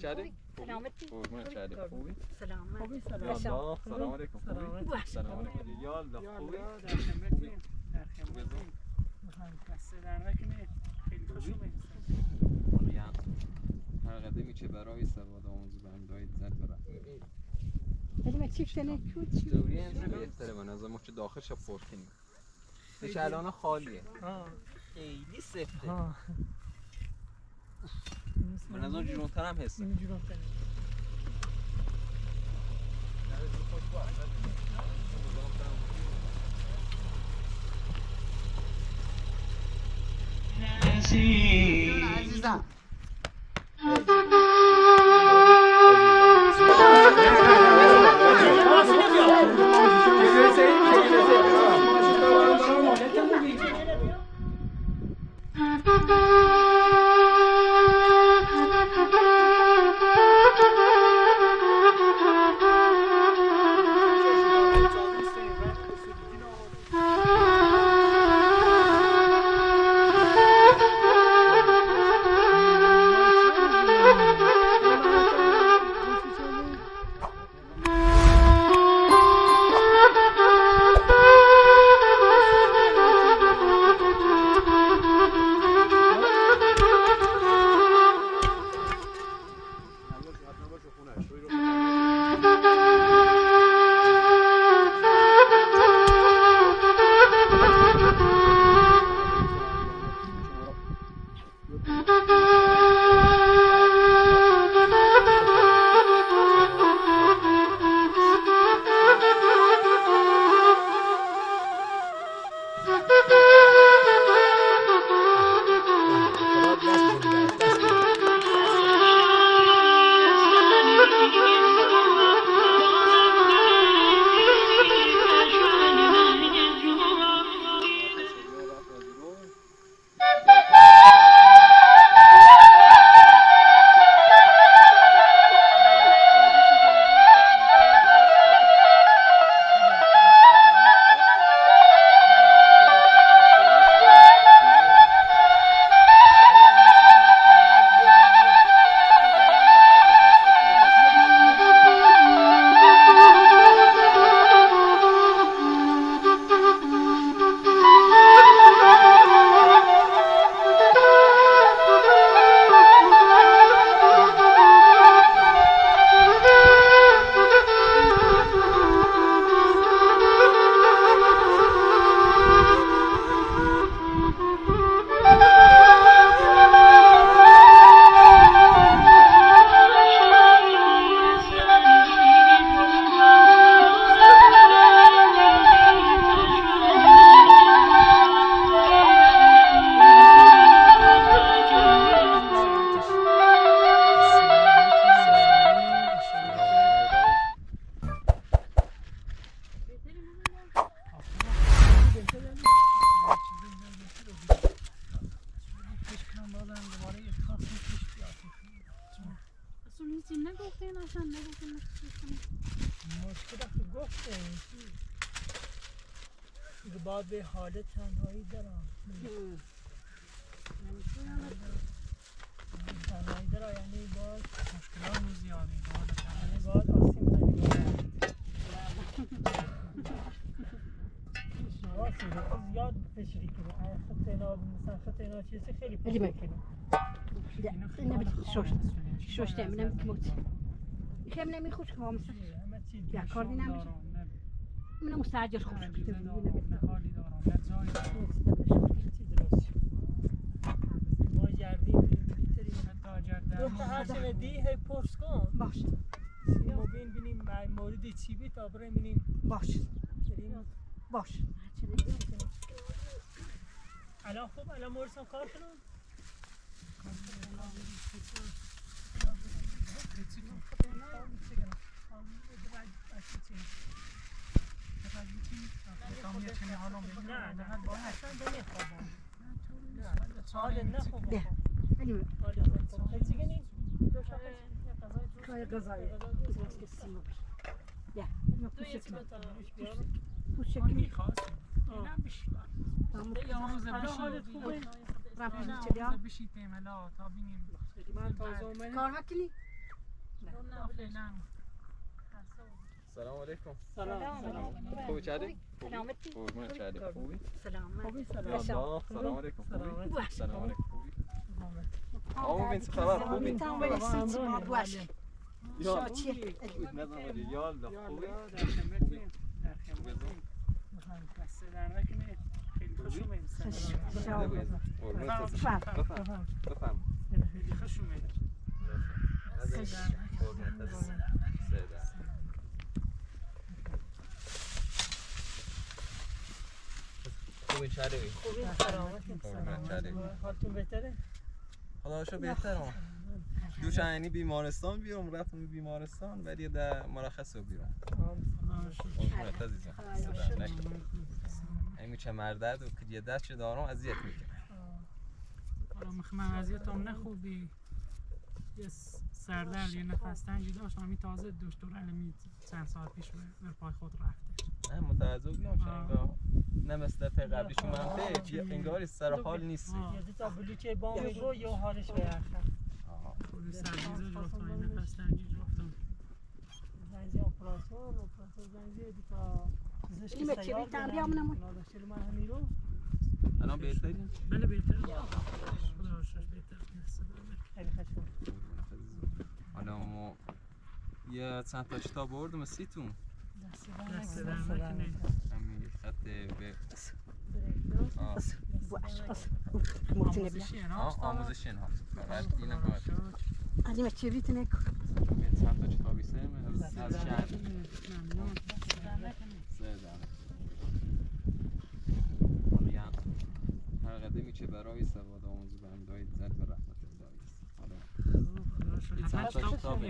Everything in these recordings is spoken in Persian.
چادی؟ سلامتی. قربونت چادی. خوبی؟ سلامت. سلام علیکم. خوبی؟ سلام علیکم. یا الله خوبی؟ در خدمتی. در خدمتی. دست در نکنه. خیلی خوش اومدید. میگم هر قدمی چه برای سواد آموزی بندای زد برا. ولی ما چیف کنه دوری هم بهتره من از ما چه داخل شب پر کنیم. چه الان خالیه. خیلی سفته. من از اون جرونتر هم حسه. عزیزم بعد به حالت تنهایی دارم تنهایی دارم یعنی باید مشکلات زیادی یعنی باید آسیم زیاد فشری کنه خط اینا مثلا خط اینا چیزی خیلی فشری کنه شوش تمنم کموت خیلی نمیخوش که هم یا کاری نمیشه من مستعجل خوش کنم حالی دارم در ما جردیم میتریم حتی جردیم تو هرچه دی هی پرس کن باشه ما بینیم مورد چی بی تا برای بینیم باشه باشه الان خوب الان مورسم کار کنم Kaya gazayı. Ya, bu şekilde. Tamam. Kar hakili. نه فعلا سلام علیکم. سلام. خوبی چردی؟ سلامتی. قربونت چردی خوبی؟ سلامت. سلام علیکم. باش. سلام علیکم خوبی؟ آمو بین چه خبر خوبی؟ یا چیه؟ ندارم یالا خوبی؟ در خدمتیم. دست در نکنه. خیلی خوش اومدید. بفهم. خیلی خوش اومدید. خوبی چردی؟ حالتون بهتره؟ خدا شو بهتره. دوشنی بیمارستان بیرون رفتم بیمارستان ولی در مرخص رو بیرون. قربونت عزیزم. همین چه مردد و که دست چه دارم اذیت میکنه. حالا من اذیتم نخوبی. یه سردرد یه نفس تنگی داشت همین تازه دکتر علمی چند ساعت پیش به پای خود رفته. نه متعجب میام چنگا نه مثل دفعه قبلیشون منفی انگاری سر حال نیستی. یه تا بلوکه بام میگو یا حالش بیارخم خود سرگیزه جفتم این نفس تنگی جفتم زنجی اپراسیون زنجی دیتا پزشک سیار داشتیل من همین رو الان بهترین؟ بله بهتر خدا روشش بهتر خیلی خشم حالا ما یه چند تا کتاب بردم سیتون دست در نکنه همین خط به آموزشی ها فقط اینم باید علی چه بیتونه کن یه چند تا کتابی سرم از شهر ممنون سر دارم حالا یه هر قدمی که برای سواد آموزی به امدای زد به رحمت الله یه چند تا کتابه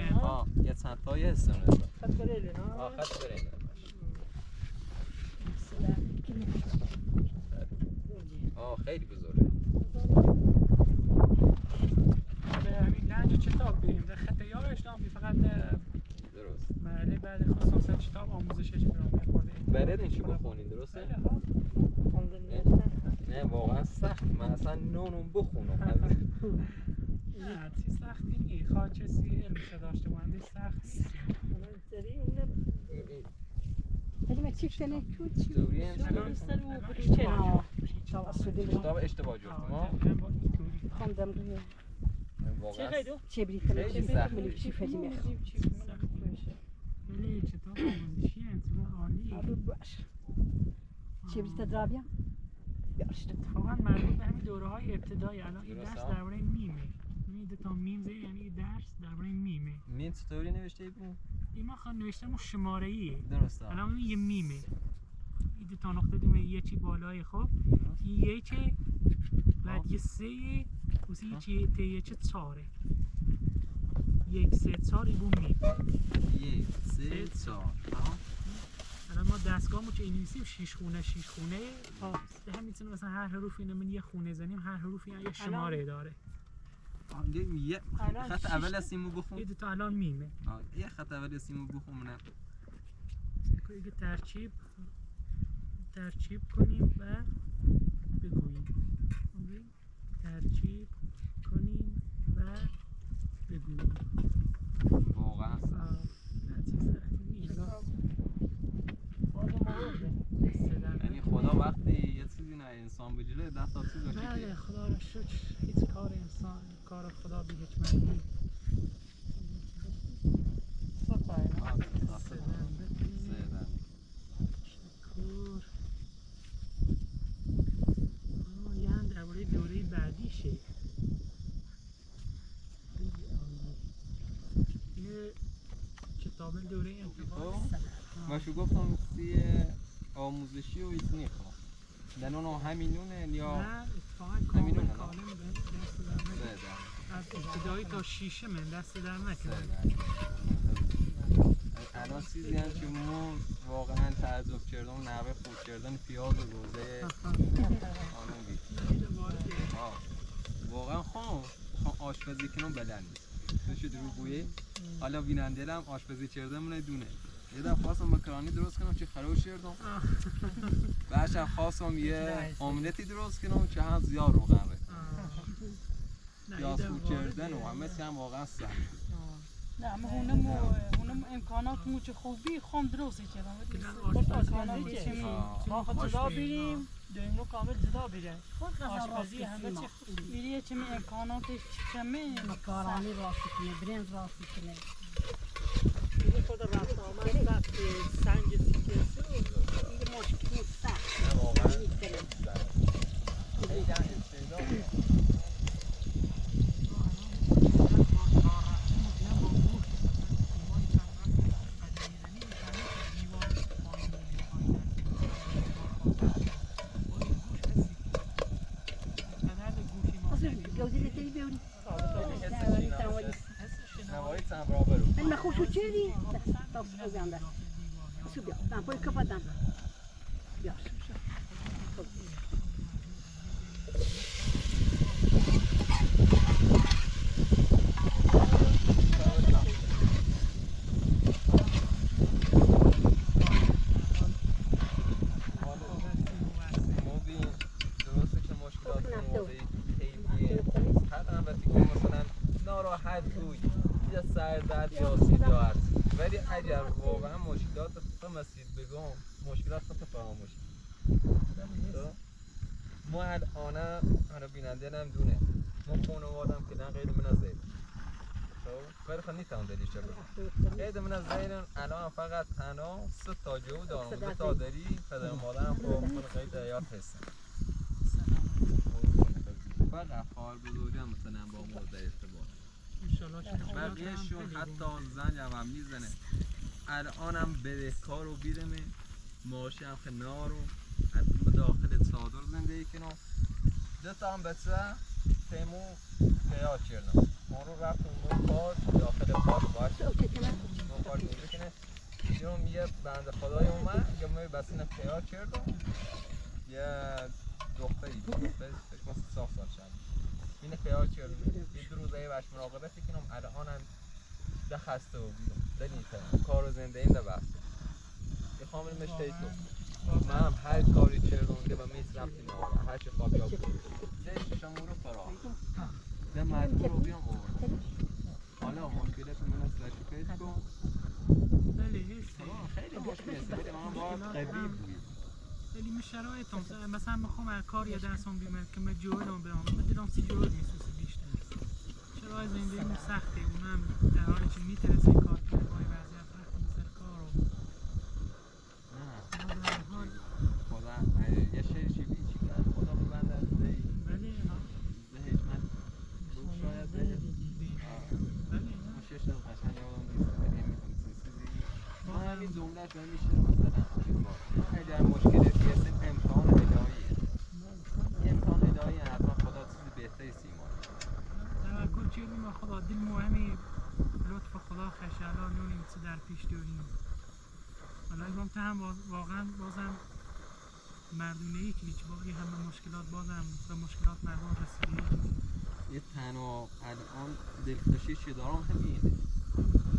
یه چند تایی هستم نزد خط بریلی نه؟ خط بریلی خیلی بزرگه به همین لنج کتاب بریم در خط یارش نامی فقط درست بله بعد خواستم سر کتاب آموزشش برام بخورده بلد این چی بخونین درسته؟ بله ها نه واقعا سخت من اصلا نونم بخونم نه چیز سختی نی خواه کسی علمش داشته بانده سخت نیست علی چی کنه کوچی دوری هم کتاب اشتباه جفت ما خواندم روی واقعا چه بریتونه خیلی سخت ملی چی فهمی ولی کتاب آموزشی انتباه عالی باش چه بریت درابیا اتفاقا مربوط به همین دوره های ابتدایی الان این درس درباره میمه این دو تا میم زیر یعنی این درس درباره میمه میم چطوری نوشته بود؟ این ما خواهد نوشتم شماره ایه درسته الان یه میمه این دو تا نقطه دیمه یه چی بالای خب این یه چه بعد یه سه و یه چی یه چه چاره یک سه چار این بون میم یک سه چار الان ما دستگاه که این نیستیم شیش خونه به هم میتونه مثلا هر حروف اینو من یه خونه زنیم هر حروفی یه شماره داره یه خط اول اسیمو بخون یه تا الان میمه یه خط اول اسیمو بخون نه یه ترچیب کنیم و بگوییم ترچیب کنیم و بگوییم واقعا یعنی خدا وقتی یه چیزی نه انسان بجله 10 تا چیز باشه بله خدا را شکر هیچ کار انسان کار خدا بی حکمتی نیست یه درباره دوره بعدیشه یه کتاب دوره انتقال ماشو گفتم سی آموزشی و ایت نیخواه دنون همینونه یا نه اتفاقا کامل کالم از ابتدایی تا شیشه من دست در نکنه الان چیزی هم که ما واقعا تعجب کردم نحوه خود کردن پیاز و روزه آنون بید واقعا خواهم آشپزی کنم بلند نیست تو شد رو بویه حالا بیننده هم آشپزی کردن منه دونه یه دفعه خواستم مکرانی درست کنم چه خراش کردم بعدش خواستم یه املتی درست کنم چه هم زیاد روغن ره پیاز خود کردن و همه چی هم واقعا سخت نه ما هونم امکانات مو چه خوبی خام درسته کردم امکاناتی که ما خود جدا بریم دویم رو کامل جدا بریم آشپزی همه چی میریه چه می امکاناتش چمه مکارانی راستی کنه برنج راستی کنه دیگه خود رفت آمد وقت سنگ سیکرسه دیگه مشکل نیست سخت نه واقعا نیست خیلی استعداد جوزي اللي تبيوني نوایی هم را برو انا خوشو چیدی تا سو بیان دست سو بیان من پای کپاتم بیار ولی اگر واقعا مشکلات خودم مسید بگم مشکلات خودم فراموش ما الان انا بیننده نم دونه ما خانوادم که نه غیر من از زید ولی خب نیتم دلیش بگم غیر من از زیدن الان فقط تنها 3 تا جو دارم 2 تا داری پدر مادرم خب من غیر حیات هستم فقط خواهر بزرگم مثلا با موضع ارتباط بقیهشون حتی زنجم هم میزنه الانم بدهکار رو بیرمه ماشی هم خنار رو داخل چادر زندگی کنم 2 تا هم بچه تیمو خیال کردم اون رو رفت اون کار داخل پاک باشه اون کار دیگه کنه دیدم یه بند خدای اومد که من بسین خیال کردم یه دختری فکر 3 سال شد این خیال کردم یه 2 روزه باش مراقبت کنم الانم ده خسته و بیدم ده نیتم کار و زنده این ده بحث یه خامل مشتهی تو من هم هر کاری کردم ده با میز رفتی نواره هر چه خواب یا بود ده شما رو فرا ده مجبور رو بیام آورد حالا مشکلت من از رشکایت کن خیلی مشکل است ولی من باید قوی بودی ولی من شرایطم مثلا میخوام هر کار یه درسم بیمه که من جوهدم برام من دیدم 30 جوهد میسوسه بیشتر شرایط زندگی سخته اونم در حالی که میترسه کار کنه با این وضعیت رفتم سر کار و خدا یه شیرشی بیچی کرد خدا ببنده از دهی بله دهیش من بود شاید دهی اون 6 تا قشنگ یادم نیست ولی میکنم چیزی من همین جملهش من میشه مثلا اگر مشکلتی هست امتحان الهیه امتحان الهی حتما خدا چیزی بهتری سیمان توکل چیدیم و خدا دل مهمی لطف خدا خشعلا نونیم چه در پیش داریم حالا اگرم تا هم واقعا بازم مردونه ای که با این همه مشکلات بازم به مشکلات مردم رسیده یه تنها الان دلخوشی چه دارم همینه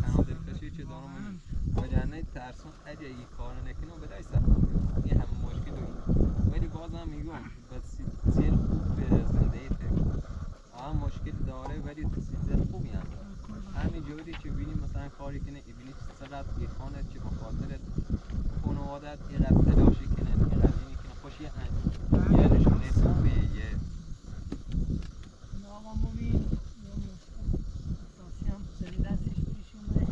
تنها دلخوشی چه دارم همینه وگرنه ترسون اگه این کار نکنم بدای سفر این همه مشکل داریم ولی بازم میگم سیل خوب به زندگی تک مشکل داره ولی سیل خوبی هم همین جوری که بینیم مثلا کاری کنه بینی چقدر بیخانه چه بخاطر خانوادت اینقدر تلاشی کنه اینقدر اینی کنه خوشی هم یه نشونه خوبه یه آقا مومین هم سری دستش پیش اومه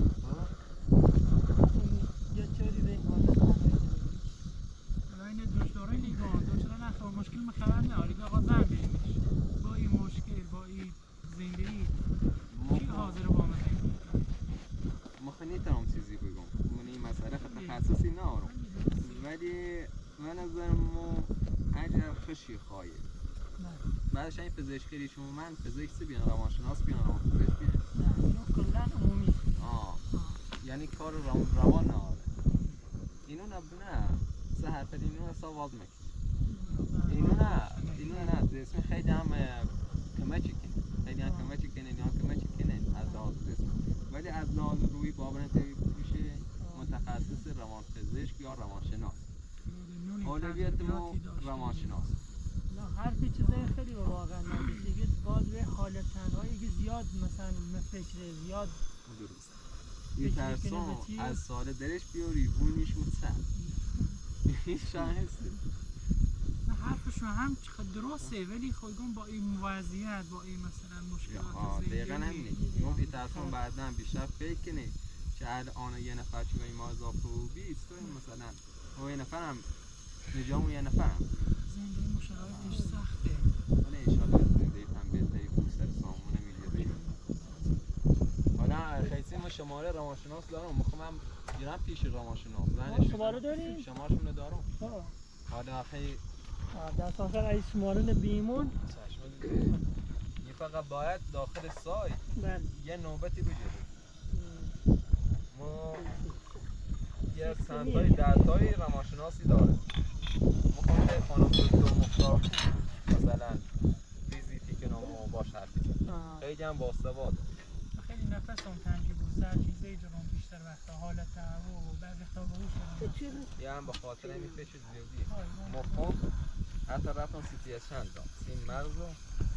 یه چوری به حالت این دشداره نگاه دشداره نخواه مشکل مخبر نهاری که آقا زن بیمیش با این مشکل با این زندگی کی حاضر با من زندگی مخه نیترم چیزی بگم من این مسئله خط تخصصی نارم ولی من نظرم اگر خشی خواهی بعدش این پزشکی شما من پزشکی بیان روانشناس بیان روانپزشک بیان نه اینو کلا عمومی یعنی کار روان نهاره اینو نه سهر پر اینو حساب واز مکی اینو نه اسم خیلی هم کمچی کنه خیلی هم کمچی کنه اینا کمچی کنه از لحاظ اسم ولی از لحاظ روی بابرن تبیب میشه متخصص روانپزشک یا روانشناس اولویت ما روانشناس حرفی چیزای خیلی به واقعا نزدیکه باز به حالت تنهایی که زیاد مثلا فکر زیاد درست میترسم از سال درش بیاری بونیش متسم این شاهسته حرفشون هم درسته ولی خودم با این وضعیت با این مثلا مشکلات زندگی دقیقا همینه من میترسم بعدا بیشتر فکر کنه که الان یه نفر چون این مازا بیست تو مثلا و یه نفرم نجام و یه نفرم زندگی مشکلاتش سخته ولی انشالله زندگی هم بهتری بوستر سامونه میگیره حالا خیلی ما شماره روانشناس دارم میخوام گیرم پیش روانشناس شماره داری؟ شماره‌شون رو دارم حالا خیلی در آخر این شماره بیمون یه فقط باید داخل سایت یه نوبتی بگیریم ما یه سنتای دهتایی روانشناسی داره میخوام که خانم دکتر مختار مثلا ویزیتی که نامو باش حرفی خیلی هم باسواد خیلی نفسم تنگی بود سر چیزایی دارم بیشتر وقتا حالت هوا و بعضی وقتا باهوش یه هم به خاطر این فشل زیادیه مفهوم حتی رفتم سی تی اس چند سیم مغزو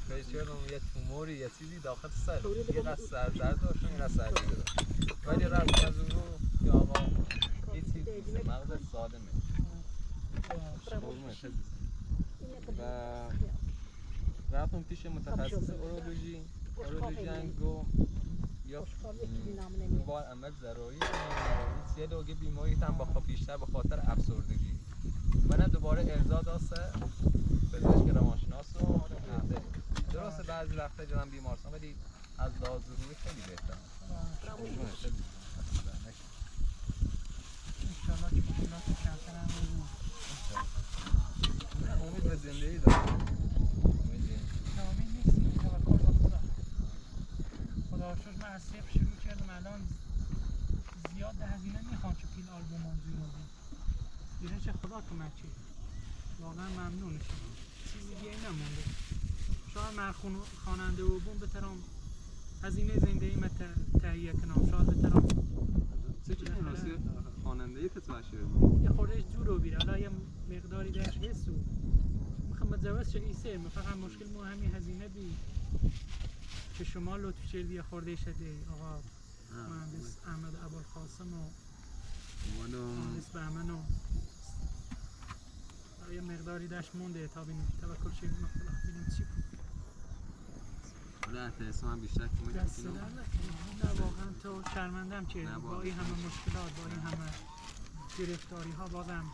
خیلی چردم یه توموری یه چیزی داخل سر یه قصد سردرد داشتم یه قصد سردی داشتم ولی رفتم از اون رو که آقا یه چیزی مغز سالمه و رفتم پیش متخصص اورولوژی انگو یا موار عمل ذرایی یه دوگه بیماری هم با بیشتر به خاطر افسردگی من دوباره ارضا داسته پزشک روانشناس رو درسته بعضی وقتا جدن بیمارستان ولی از لحاظ روحی خیلی بهتر انشالله که مشکلات کمتر هم امید به زندگی دارم امید نیستیم توکل با خدا خدا شد من از صفر شروع کردم الان زیاد هزینه میخوام که پیل آلبوم منظور بودیم دیره چه خدا کمکی واقعا ممنونشم چیزی دیگه نمونده شاید من خواننده و بوم بترم هزینه زندگی من تهیه کنم شاید بترم چه چیزی خواننده‌ای تتوشه یه خورده جور رو بیره حالا یه مقداری درش حسو میخوام متجوز شه ایسه فقط مشکل مو همین هزینه بی که شما لطف چردی یه خورده شده آقا مهندس احمد ابوالقاسم و مهندس بهمن و یه مقداری داشت مونده تا بینیم توکل شدیم خدا بینیم چی بود حالا احتراسم هم بیشتر که میگم دست نه واقعا تو شرمندم که با این همه مشکلات با این همه گرفتاری ها بازم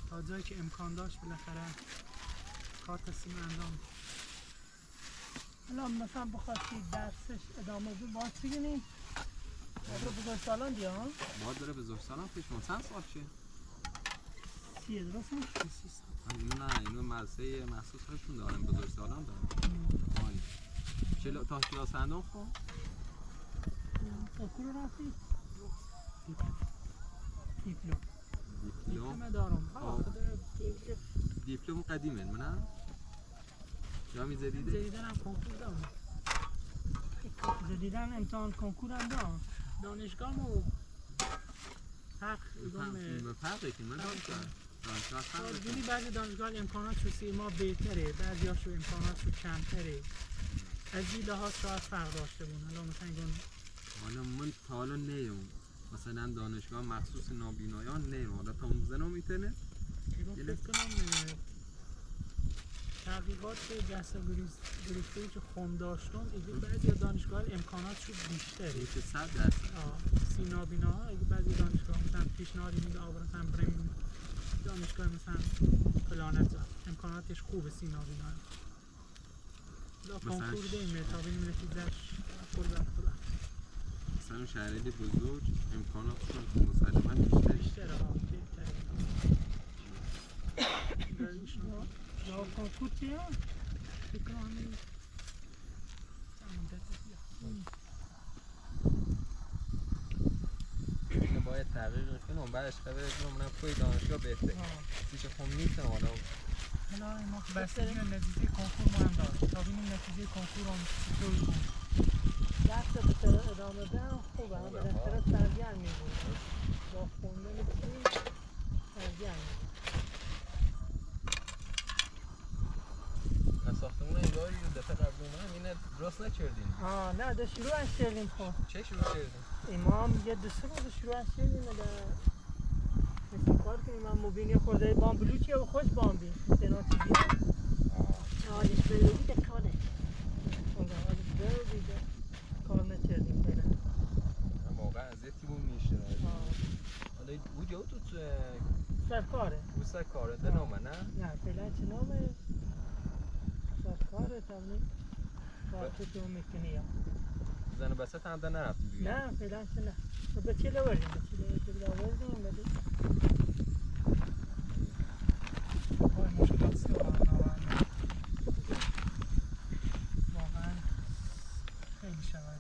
تا جایی که امکان داشت بالاخره کار تصمیم اندام حالا مثلا بخواستی درسش ادامه بود باید چی گنیم؟ باید بزرگسالان دیا ها؟ باید داره بزرگسالان پیش ما چند سال چیه؟ 30 درست هم؟ 30 سال نه اینو مدرسه مخصوص هاشون دارن بزرگسالان دارن تا کلاس اندام خون؟ کنکور رفتی؟ دیپلم دارم دیپلم قدیمه منم؟ یا می جدیدن هم کنکور دارم جدیدن امتحان کنکور هم دارم دانشگاه مو فرقی که من دیدی بعضی دانشگاه امکانات شو ما بهتره بعضی هاشو امکانات شو کمتره از این لحاظ شاید فرق داشته بون حالا من تا حالا نیم مثلا دانشگاه مخصوص نابینایان نیم حالا تا موزنم میتونه فکر کنم تحقیقات جسد گریفته‌ای که خون داشتم بعضی دانشگاه امکانات شو بیشتره میشه 100% سی نابیناها اگه بعضی دانشگاه مثلا پیشنهادی میده آورا مثلا بریم دانشگاه مثلا پلانت امکاناتش خوبه سی نابیناها لا کنکور دیم تا بینیم نتیجهش قربت خدا مثلا شهرهای بزرگ امکاناتشون مسلماً بیشتره جواب کنکور چیه؟ فکر کنم اینو باید تغییر کنم بعدش خبر کنم منم توی دانشگاه بهتره چیزی خب نیستم حالا ما بستگی به نتیجه کنکور ما هم داشت تا بینیم نتیجه کنکور هم چطوری بود درس بسر ادامه دهم خوبه هم بالاخره سرگرم می‌بود با خوندن چی سرگرم می‌بود ساختمون انگاری دفعه قبل اومدم اینه درست نکردیم نه ده شروع از کردیم خب چه شروع کردیم؟ امام یه 2 روز شروع از کردیم مثل کار که امام مبینی خورده بام بلوچی و خوش بام بین سناتی بیا حالش بلوگی ده کاره اونگاه حالش بلوگی کار نکردیم فعلا واقعا اذیتی بود میشه حالا او جو تو سرکاره او سرکاره ده نامه نه؟ نه فعلا چه نامه سرکاره تمنی وقتی تو میکنی یا زن و بسه هم ده نرفتیم دیگه نه فعلا چه نه به چه لوردیم بده مشکلات واقعا خیلی شود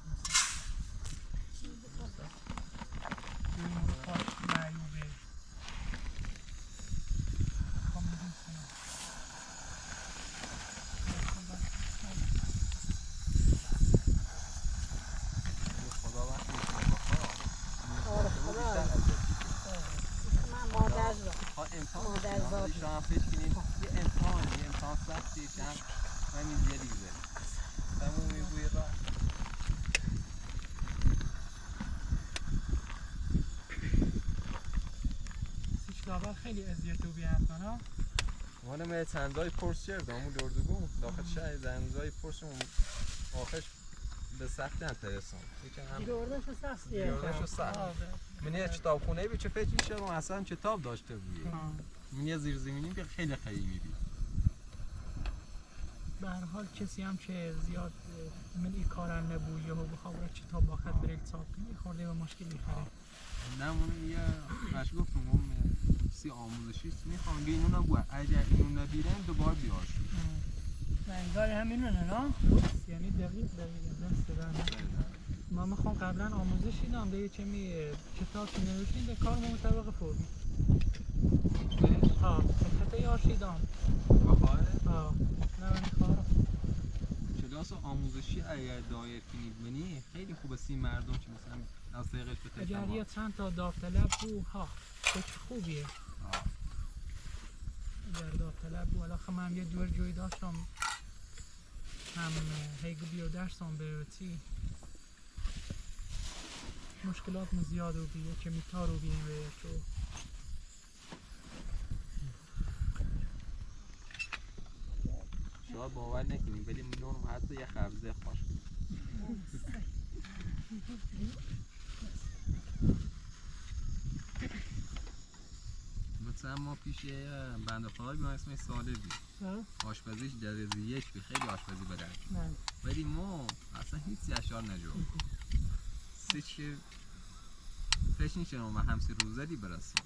مثلا کاش معیوبه خدا وقتی من مادر را ها امتحان مادر زاد شما هم فکر کنید یه امتحان سختی شم همین دیگه دیگه تمومی بوی را سیچلاور خیلی اذیت و بیارتان ها وانا من چندای پرس کردم اون دردگو داخل شهر زنزای پرسم آخرش به سختی انترسان گیروردش سختیه گیروردش سخت من یه کتاب خونه بی چه فکر میشم اصلا کتاب داشته بودی من یه زیرزمینی که خیلی خیلی به هر حال کسی هم که زیاد من این کارن نبویه و بخواه کتاب باخد بره حساب کنی خورده به مشکل میخوره نه من یه مش گفتم من سی آموزشی میخوام اینو نبود اگر اینو نبیرن دوباره بیار منظر همینونه نه؟ یعنی دقیق دست دادن ما میخوام قبلا آموزش دیدم به چمی کتاب که نوشتین به کار مطابق فوری خطه یاشیدم بخواه؟ نه من کارم کلاس آموزشی اگر دایر کنید منی خیلی خوبه سی مردم که مثلا از طریقش بتایید اگر یه چند تا داوطلب بود فکر خوبیه اگر داوطلب بود الان من یه دور جوی داشتم هم هیگو بیو درسان بروتی مشکلات زیاد رو بیه که میتار رو بیه چو شاید باور نکنیم ولی منون حتی یه خبزه خوش مثلا ما پیش بنده خدای بیان اسمش ساله بید آشپزیش درجه 1 بی خیلی آشپزی بده ولی ما اصلا هیچ اشار نجوم سه چه فکر نیشه ما همسی روزدی برسیم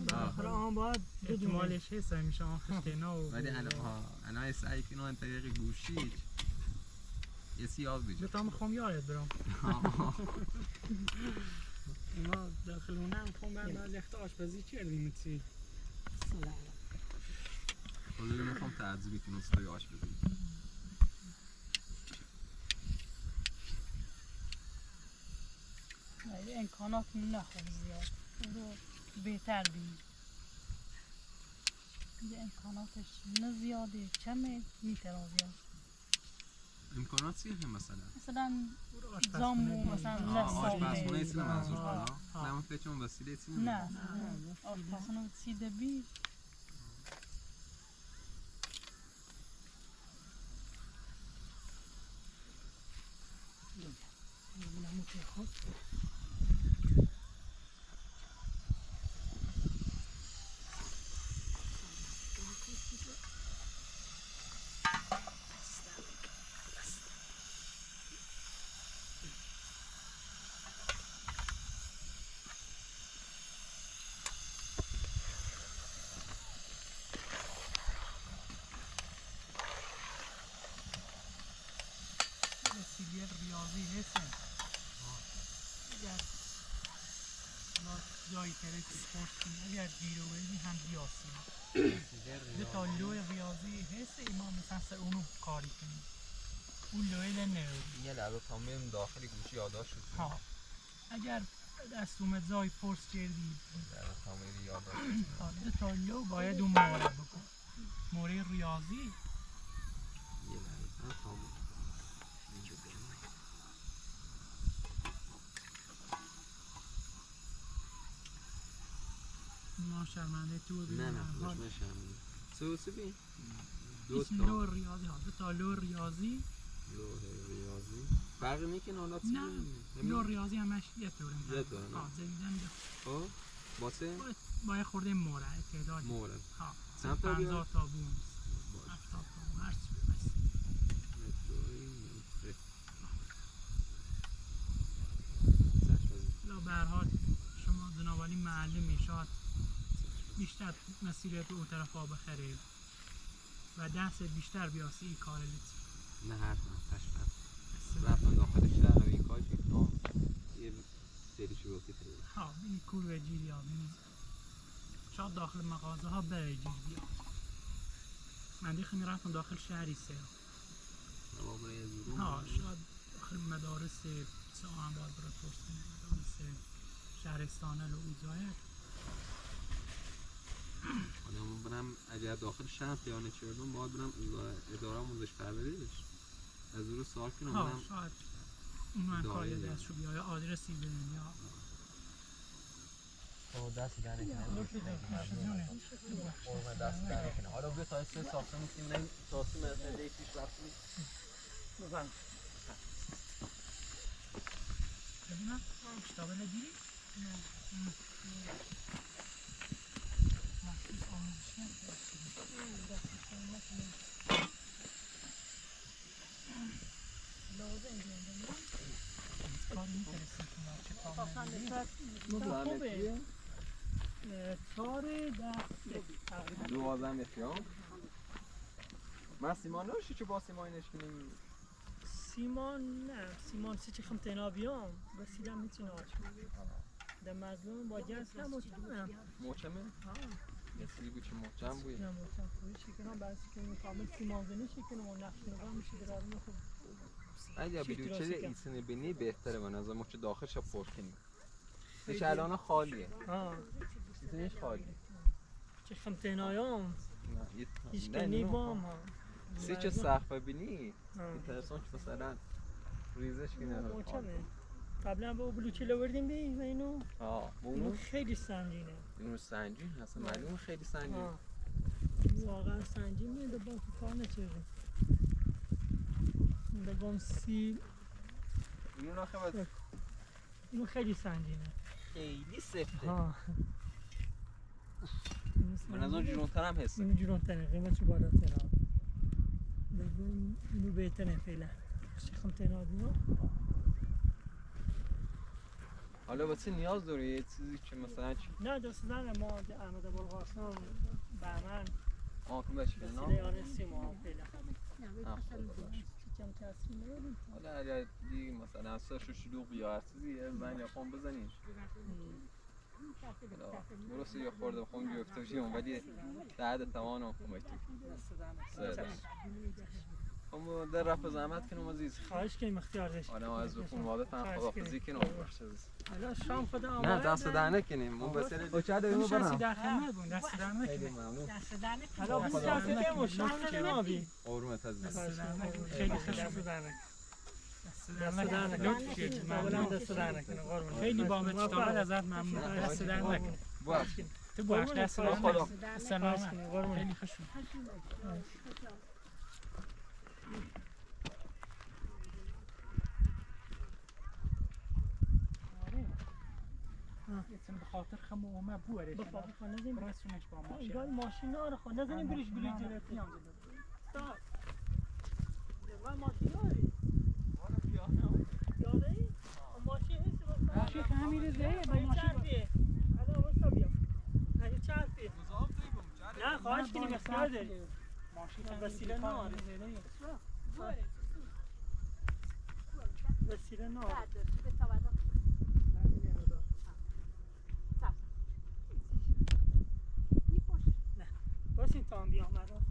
بالاخره آن باید احتمالش هست همیشه آخش دینا ولی انا سعی کنو این طریق گوشی یه سیاه بیجا بتا میخوام یادت برام ما داخلونه هم میخوام برم از یخت آشپزی کردیم چی خدا میخوام تعذیبی کنم سای آشپزی امکانات نخواه زیاد رو بهتر بینید امکاناتش نه زیاده کمه میتره زیاد امکانات چیه مثلا زامو مثلا آشپزخونه ایسی منظور کنم نه من فکر کنم وسیله ایسی نه آشپزخونه سیده بی وسیله ریاضی هستن اگر جایی که سپورت کنی اگر گیر آوردی هم بیاسی دو تا لوی ریاضی هست ما مثلا اونو کاری کنیم اون لوی لنوری یه لحظه تا میرم داخل گوشی یادداشت شد اگر دست اومد زای پرس کردی تا میری یادداشت دو تا لو باید اون مورد بکن مورد ریاضی یه لحظه تا ما شرمنده تو نه ببینیم خوش نشم سوسی بین اسم لور ریاضی ها 2 تا لور ریاضی فرقی میکنه حالا چی؟ نه لور ریاضی همش یه طوره یه طوره نه زدیدن خب باسه؟ با یه خورده مورد تعداد مورد ها چند تا 50 تا بون 70 تا بون هر چی بس لا به هر حال شما جنابالی معلم میشاد بیشتر مسیریت به اون طرف ها بخره و دست بیشتر بیاسی این کار لیت نه هر تشبه رفتن داخل شهر و این کار که یه سری شروعی پیدا ها این کور و جیری ها شاید داخل مغازه ها بره جیری ها من دیخه میرفتم داخل شهری سه ها شاید داخل مدارس ساهم باید برای توسط مدارس شهرستانه رو اوزایه حالا من برم اگر داخل شهر پیانه چردم باید برم اداره آموزش پرورش از اون رو سوال کنم ها برم شاید اون کاری دستشو بیای آدرسی بدین یا دست دهنه دست دهنه حالا بیا تا سه ساخته میکنیم نیم تاسی مرسده پیش رفتیم بزن ببینم کتابه ندیری؟ نه دوازم افیام من سیمان نوشی چه با سیمان نشکنیم سیمان نه سیمان سی چه خمتنا بیام وسیله میتونه در مظلوم با جنس نموچم موچمه؟ مثلی بود چه موچم بوی؟ نه موچم خوبی شکنم بعضی که کامل سیمان زنی شکنم و نقش نگاه میشه در آرمه خوب اگه بلوچه ایسنه بینی بهتره من از ما چه داخلش پر کنیم ایش الان خالیه ایسنش خالیه چه خمتنایام هیچ کنی بام ها سی چه سخت ببینی اینترسان که مثلا ریزش کنه موچمه قبلا با بلوچه لوردیم بی و اینو اونو خیلی سنگینه اونو سنگین هستن معلومه خیلی سنگین واقعا سنگین میده با تو کار نچرده بگم سی اینو نخواهد اینو خیلی سنگینه خیلی سفته من از اون جرونتر هم حسه اینو جرونتره قیمتش بالاتره بگم اینو بهتره فعلا شیخم تنادینا حالا واسه نیاز داری یه چیزی که مثلا چی؟ نه دست زن ما احمد ابوالقاسم بهمن آنکم بشکل نه؟ وسیله آرسی ما هم فعلا حالا اگر دیگه مثلا سرشو شلوغ یا هر چیزی من یا خون بزنیش درسته یا خورده بخون گفته بشیم ولی بعد تمام هم کمک تو خب در رفت زحمت کنم عزیز خواهش کنیم اختیار داشت آنها از خانواده تن خداحافظی کنم حالا شام خدا آماده نه دست در نکنیم اون بسیاری بچه دویمو برم در خدمت بون دست در نکنیم خیلی ممنون حالا بون دست کنیم شام نبی قربونت عزیز خیلی خوشم دست در نکنه قربون خیلی با متشتابت ازت ممنون دست در نکنه تو باش دست در نکنه سلامت خیلی خوشم یه به خاطر خمو اومه بوره بخاطر خانه برسونش با ماشین ایگال ماشین ها رو خود نزنیم بریش جنتی هم ستار و ماشین هایی پیاده ای؟ ماشین هست ماشین که همین رزه با ماشین حالا واسه بیا اگه چرفی نه خواهش کنیم اختیار داری ماشین وسیله نه وسیله نه بس این تام بیام الان